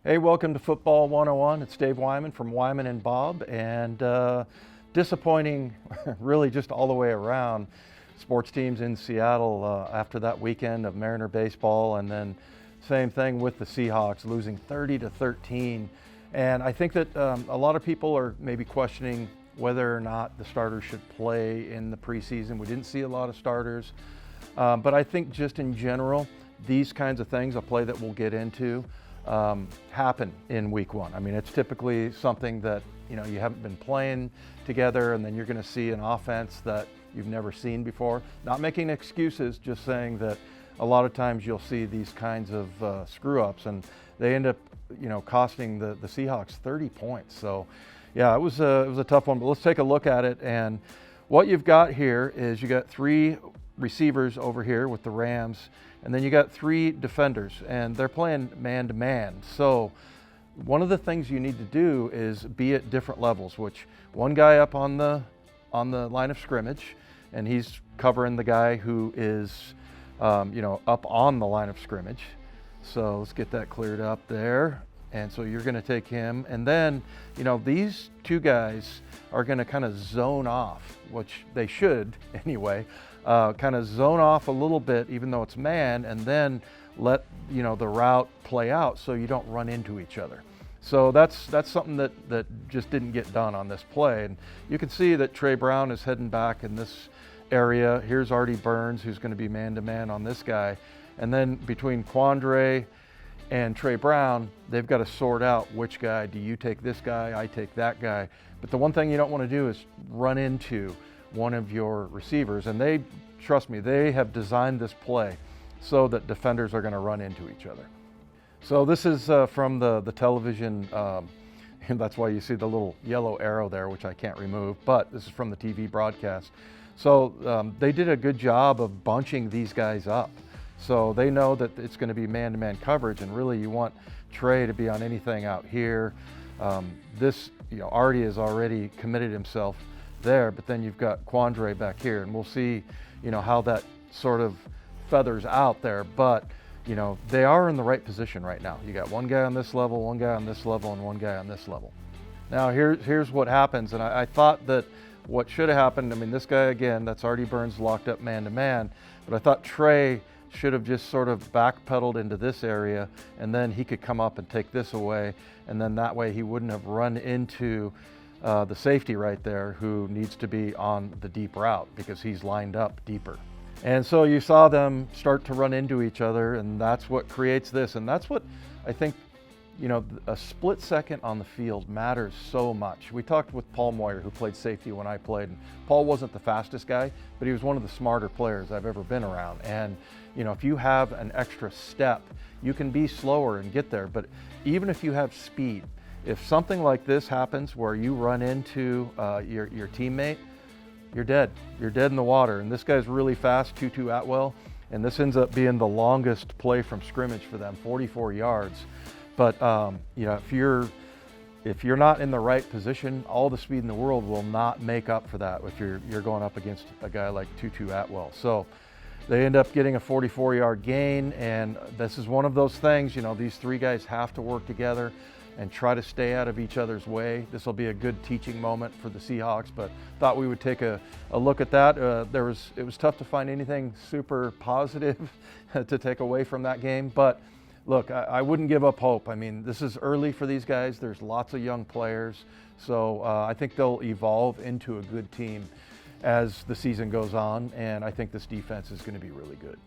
Hey, welcome to Football 101. It's Dave Wyman from Wyman and Bob, and disappointing really just all the way around. Sports teams in Seattle after that weekend of Mariner baseball, and then same thing with the Seahawks losing 30-13. And I think that a lot of people are maybe questioning whether or not the starters should play in the preseason. We didn't see a lot of starters, but I think just in general, these kinds of things, a play that we'll get into, happen in week one. I mean, it's typically something that, you haven't been playing together, and then you're going to see an offense that you've never seen before. Not making excuses, just saying that a lot of times you'll see these kinds of screw-ups, and they end up, costing the Seahawks 30 points. So, yeah, it was a tough one, but let's take a look at it. And what you've got here is you got three receivers over here with the Rams, and then you got three defenders, and they're playing man-to-man. So one of the things you need to do is be at different levels, which one guy up on the line of scrimmage, and he's covering the guy who is up on the line of scrimmage. So let's get that cleared up there. And so you're going to take him, and then these two guys are going to kind of zone off, which they should anyway, kind of zone off a little bit even though it's man, and then let the route play out so you don't run into each other. So that's something that just didn't get done on this play. And you can see that Trey Brown is heading back in this area. Here's Artie Burns, who's going to be man-to-man on this guy. And then between Quandre and Trey Brown, they've got to sort out which guy. Do you take this guy? I take that guy. But the one thing you don't want to do is run into one of your receivers. And trust me, they have designed this play so that defenders are going to run into each other. So this is from the television, and that's why you see the little yellow arrow there, which I can't remove, but this is from the TV broadcast. So they did a good job of bunching these guys up. So they know that it's going to be man-to-man coverage, and really you want Trey to be on anything out here. Artie has already committed himself there, but then you've got Quandre back here, and we'll see, how that sort of feathers out there. But, they are in the right position right now. You got one guy on this level, one guy on this level, and one guy on this level. Now here's what happens, and I thought that what should have happened, this guy again, that's Artie Burns locked up man-to-man, but I thought Trey should have just sort of backpedaled into this area, and then he could come up and take this away, and then that way he wouldn't have run into the safety right there, who needs to be on the deep route because he's lined up deeper. And so you saw them start to run into each other, and that's what creates this. And that's what I think, a split second on the field matters so much. We talked with Paul Moyer, who played safety when I played, and Paul wasn't the fastest guy, but he was one of the smarter players I've ever been around. And if you have an extra step, you can be slower and get there. But even if you have speed, if something like this happens where you run into your teammate, you're dead. You're dead in the water. And this guy's really fast, Tutu Atwell, and this ends up being the longest play from scrimmage for them, 44 yards. But if you're not in the right position, all the speed in the world will not make up for that if you're going up against a guy like Tutu Atwell. So they end up getting a 44-yard gain, and this is one of those things, these three guys have to work together and try to stay out of each other's way. This will be a good teaching moment for the Seahawks, but thought we would take a look at that. It was tough to find anything super positive to take away from that game, but look, I wouldn't give up hope. This is early for these guys. There's lots of young players, so I think they'll evolve into a good team as the season goes on, and I think this defense is going to be really good.